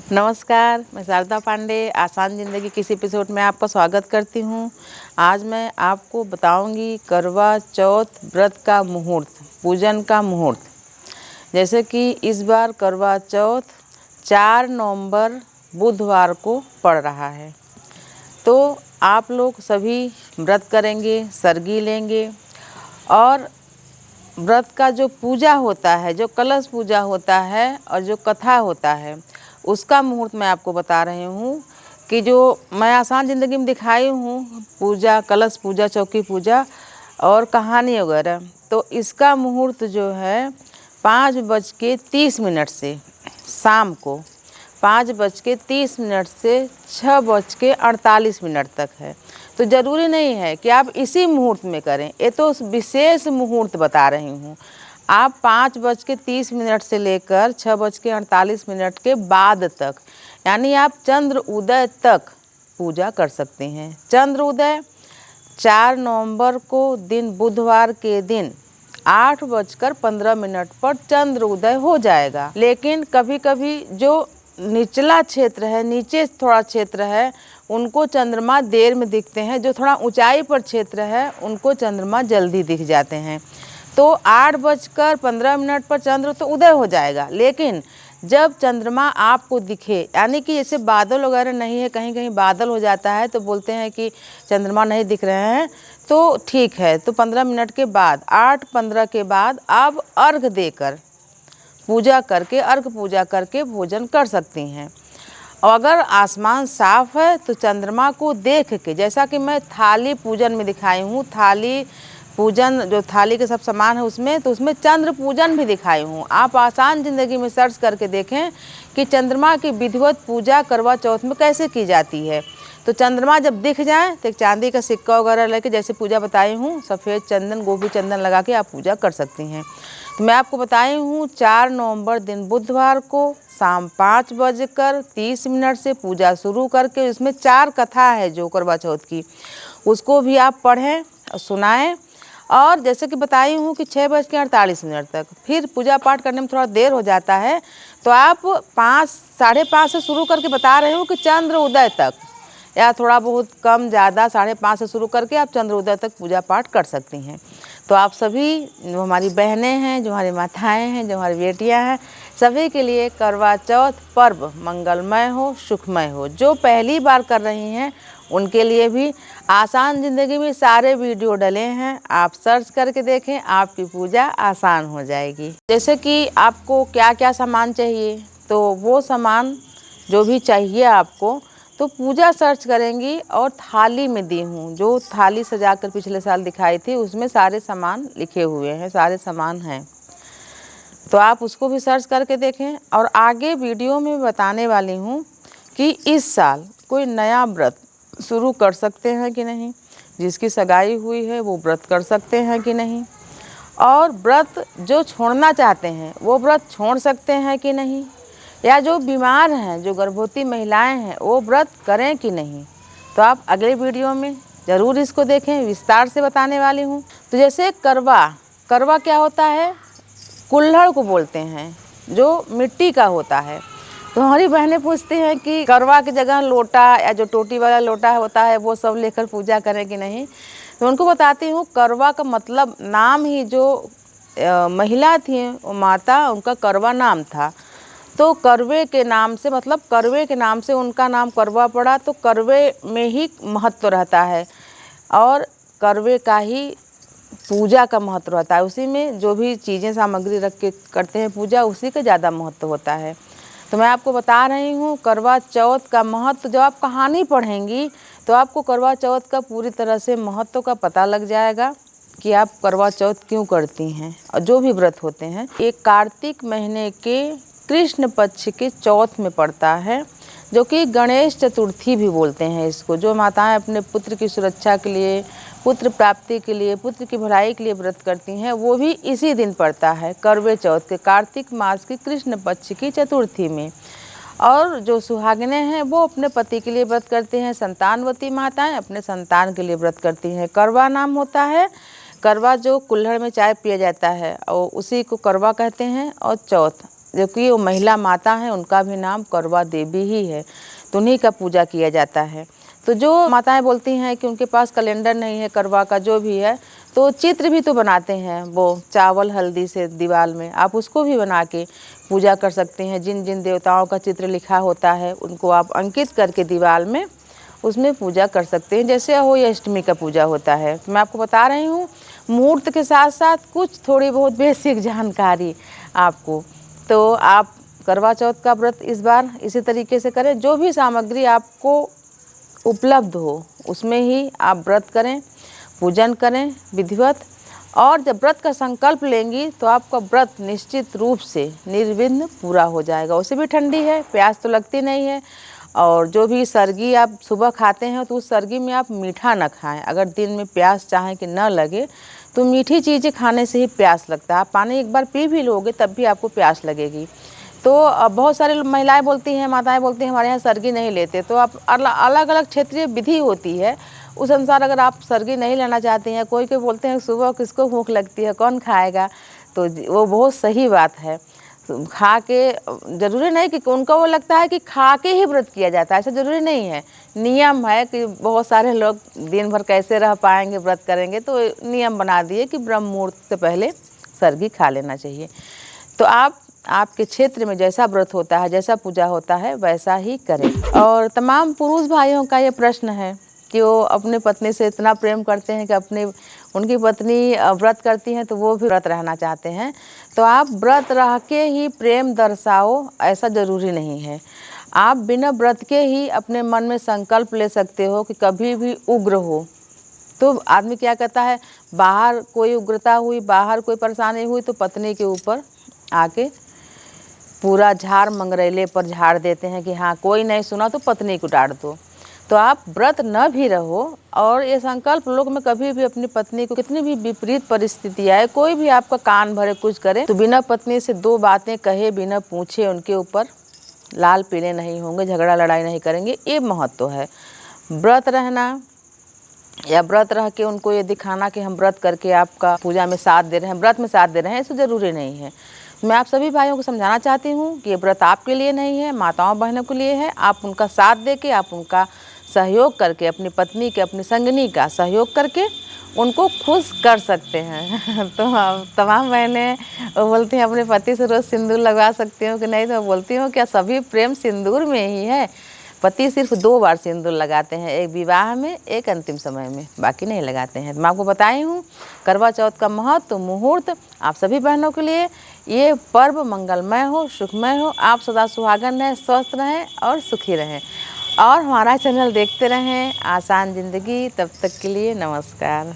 नमस्कार, मैं शारदा पांडे आसान ज़िंदगी किसी एपिसोड में आपका स्वागत करती हूँ। आज मैं आपको बताऊँगी करवा चौथ व्रत का मुहूर्त, पूजन का मुहूर्त। जैसे कि इस बार करवा चौथ 4 नवंबर बुधवार को पड़ रहा है, तो आप लोग सभी व्रत करेंगे, सरगी लेंगे और व्रत का जो पूजा होता है, जो कलश पूजा होता है और जो कथा होता है, उसका मुहूर्त मैं आपको बता रही हूँ कि जो मैं आसान ज़िंदगी में दिखाई हूँ पूजा, कलश पूजा, चौकी पूजा और कहानी वगैरह, तो इसका मुहूर्त जो है 5:30 से शाम को 5:30 से 6:48 तक है। तो ज़रूरी नहीं है कि आप इसी मुहूर्त में करें, ये तो विशेष मुहूर्त बता रही हूँ। आप 5:30 से लेकर 6:48 के बाद तक, यानी आप चंद्र उदय तक पूजा कर सकते हैं। चंद्र उदय 4 नवंबर को दिन बुधवार के दिन 8:15 पर चंद्र उदय हो जाएगा। लेकिन कभी कभी जो निचला क्षेत्र है, नीचे थोड़ा क्षेत्र है, उनको चंद्रमा देर में दिखते हैं। जो थोड़ा ऊंचाई पर क्षेत्र है उनको चंद्रमा जल्दी दिख जाते हैं। तो 8:15 पर चंद्र तो उदय हो जाएगा, लेकिन जब चंद्रमा आपको दिखे, यानी कि जैसे बादल वगैरह नहीं है, कहीं कहीं बादल हो जाता है तो बोलते हैं कि चंद्रमा नहीं दिख रहे हैं, तो ठीक है, तो 15 मिनट के बाद 8:15 के बाद आप अर्घ देकर पूजा करके, अर्घ पूजा करके भोजन कर सकती हैं। और अगर आसमान साफ है तो चंद्रमा को देख के, जैसा कि मैं थाली पूजन में दिखाई हूँ, थाली पूजन जो थाली के सब सामान है उसमें, तो उसमें चंद्र पूजन भी दिखाई हूँ। आप आसान ज़िंदगी में सर्च करके देखें कि चंद्रमा की विधिवत पूजा करवा चौथ में कैसे की जाती है। तो चंद्रमा जब दिख जाए तो एक चांदी का सिक्का वगैरह लेके, जैसे पूजा बताई हूँ, सफ़ेद चंदन, गोभी चंदन लगा के आप पूजा कर सकती हैं। तो मैं आपको बताई हूँ 4 नवंबर दिन बुधवार को शाम 5:30 से पूजा शुरू करके, इसमें 4 कथा है जो करवा चौथ की, उसको भी आप पढ़ें और सुनाएं। और जैसे कि बताई हूँ कि 6:48 तक, फिर पूजा पाठ करने में थोड़ा देर हो जाता है, तो आप 5, 5:30 से शुरू करके बता रहे हो कि चंद्र उदय तक, या थोड़ा बहुत कम ज़्यादा 5:30 से शुरू करके आप चंद्र उदय तक पूजा पाठ कर सकती हैं। तो आप सभी, जो हमारी बहनें हैं, जो हमारी माताएँ हैं, जो हमारी बेटियाँ हैं, सभी के लिए करवा चौथ पर्व मंगलमय हो, सुखमय हो। जो पहली बार कर रही हैं उनके लिए भी आसान ज़िंदगी में सारे वीडियो डले हैं, आप सर्च करके देखें, आपकी पूजा आसान हो जाएगी। जैसे कि आपको क्या क्या सामान चाहिए, तो वो सामान जो भी चाहिए आपको, तो पूजा सर्च करेंगी और थाली में दी हूँ, जो थाली सजाकर पिछले साल दिखाई थी, उसमें सारे सामान लिखे हुए हैं, सारे सामान हैं, तो आप उसको भी सर्च करके देखें। और आगे वीडियो में बताने वाली हूँ कि इस साल कोई नया व्रत शुरू कर सकते हैं कि नहीं, जिसकी सगाई हुई है वो व्रत कर सकते हैं कि नहीं, और व्रत जो छोड़ना चाहते हैं वो व्रत छोड़ सकते हैं कि नहीं, या जो बीमार हैं, जो गर्भवती महिलाएं हैं, वो व्रत करें कि नहीं। तो आप अगले वीडियो में ज़रूर इसको देखें, विस्तार से बताने वाली हूँ। तो जैसे करवा क्या होता है, कुल्हड़ को बोलते हैं, जो मिट्टी का होता है। तो हमारी बहनें पूछती हैं कि करवा की जगह लोटा या जो टोटी वाला लोटा होता है वो सब लेकर पूजा करें कि नहीं। तो उनको बताती हूँ, करवा का मतलब, नाम ही जो महिला थी वो माता, उनका करवा नाम था, तो करवे के नाम से, मतलब करवे के नाम से उनका नाम करवा पड़ा। तो करवे में ही महत्व रहता है और करवे का ही पूजा का महत्व रहता है, उसी में जो भी चीज़ें सामग्री रख के करते हैं पूजा, उसी का ज़्यादा महत्व होता है। तो मैं आपको बता रही हूँ करवा चौथ का महत्व। जब आप कहानी पढ़ेंगी तो आपको करवा चौथ का पूरी तरह से महत्व का पता लग जाएगा कि आप करवा चौथ क्यों करती हैं। और जो भी व्रत होते हैं, एक कार्तिक महीने के कृष्ण पक्ष के चौथ में पड़ता है, जो कि गणेश चतुर्थी भी बोलते हैं इसको। जो माताएं अपने पुत्र की सुरक्षा के लिए, पुत्र प्राप्ति के लिए, पुत्र की भलाई के लिए व्रत करती हैं, वो भी इसी दिन पड़ता है, करवे चौथ के कार्तिक मास की कृष्ण पक्ष की चतुर्थी में। और जो सुहागिनें हैं वो अपने पति के लिए व्रत करती हैं, संतानवती माताएं अपने संतान के लिए व्रत करती हैं। करवा नाम होता है, करवा जो कुल्हड़ में चाय पिया जाता है और उसी को करवा कहते हैं। और चौथ जो कि वो महिला माता हैं, उनका भी नाम करवा देवी ही है, तो उन्हीं का पूजा किया जाता है। तो जो माताएं बोलती हैं कि उनके पास कैलेंडर नहीं है करवा का, जो भी है, तो चित्र भी तो बनाते हैं वो चावल हल्दी से दीवार में, आप उसको भी बना के पूजा कर सकते हैं। जिन जिन देवताओं का चित्र लिखा होता है उनको आप अंकित करके दीवार में उसमें पूजा कर सकते हैं। जैसे होली अष्टमी का पूजा होता है, तो मैं आपको बता रही हूँ मुहूर्त के साथ साथ कुछ थोड़ी बहुत बेसिक जानकारी आपको। तो आप करवा चौथ का व्रत इस बार इसी तरीके से करें, जो भी सामग्री आपको उपलब्ध हो उसमें ही आप व्रत करें, पूजन करें विधिवत। और जब व्रत का संकल्प लेंगी तो आपका व्रत निश्चित रूप से निर्विघ्न पूरा हो जाएगा। उसे भी ठंडी है, प्यास तो लगती नहीं है। और जो भी सरगी आप सुबह खाते हैं तो उस सरगी में आप मीठा न खाएं। अगर दिन में प्यास चाहें कि न लगे तो मीठी चीज़ें खाने से ही प्यास लगता है। आप पानी एक बार पी भी लोगे तब भी आपको प्यास लगेगी। तो बहुत सारी महिलाएं बोलती हैं, माताएं बोलती हैं हमारे यहाँ सरगी नहीं लेते, तो आप अलग अलग क्षेत्रीय विधि होती है, उस अनुसार अगर आप सरगी नहीं लेना चाहती हैं। कोई कोई बोलते हैं सुबह किसको भूख लगती है, कौन खाएगा, तो वो बहुत सही बात है। खा के ज़रूरी नहीं कि उनको वो लगता है कि खा के ही व्रत किया जाता है, ऐसा ज़रूरी नहीं है। नियम है कि बहुत सारे लोग दिन भर कैसे रह पाएंगे, व्रत करेंगे, तो नियम बना दिए कि ब्रह्म मुहूर्त से पहले सरगी खा लेना चाहिए। तो आप आपके क्षेत्र में जैसा व्रत होता है, जैसा पूजा होता है, वैसा ही करें। और तमाम पुरुष भाइयों का ये प्रश्न है कि वो अपनी पत्नी से इतना प्रेम करते हैं कि उनकी पत्नी व्रत करती हैं तो वो भी व्रत रहना चाहते हैं। तो आप व्रत रह के ही प्रेम दर्शाओ, ऐसा ज़रूरी नहीं है। आप बिना व्रत के ही अपने मन में संकल्प ले सकते हो कि कभी भी उग्र हो तो आदमी क्या कहता है, बाहर कोई उग्रता हुई, बाहर कोई परेशानी हुई तो पत्नी के ऊपर आके पूरा झाड़ मंगरैले पर झाड़ देते हैं कि हाँ कोई नहीं सुना तो पत्नी को डांट दो। तो आप व्रत न भी रहो और ये संकल्प लोग में कभी भी अपनी पत्नी को, कितनी भी विपरीत परिस्थिति आए, कोई भी आपका कान भरे कुछ करे, तो बिना पत्नी से दो बातें कहे, बिना पूछे उनके ऊपर लाल पीले नहीं होंगे, झगड़ा लड़ाई नहीं करेंगे। ये महत्व है व्रत रहना या व्रत रह के उनको ये दिखाना कि हम व्रत करके आपका पूजा में साथ दे रहे हैं, व्रत में साथ दे रहे हैं, ऐसा ज़रूरी नहीं है। मैं आप सभी भाइयों को समझाना चाहती हूँ कि ये व्रत आपके लिए नहीं है, माताओं बहनों के लिए है। आप उनका साथ दे के, आप उनका सहयोग करके, अपनी पत्नी के, अपनी संगनी का सहयोग करके उनको खुश कर सकते हैं। तो हम तमाम बहनें बोलती हैं अपने पति से रोज़ सिंदूर लगवा सकती हूँ कि नहीं, तो बोलती हूँ क्या सभी प्रेम सिंदूर में ही है। पति सिर्फ 2 बार सिंदूर लगाते हैं, एक विवाह में, एक अंतिम समय में, बाकी नहीं लगाते हैं। तो मैं आपको बताई हूँ करवा चौथ का महत्व, मुहूर्त आप सभी बहनों के लिए। ये पर्व मंगलमय हो, सुखमय हो, आप सदा सुहागन रहें, स्वस्थ रहें और सुखी रहें। और हमारा चैनल देखते रहें आसान ज़िंदगी। तब तक के लिए नमस्कार।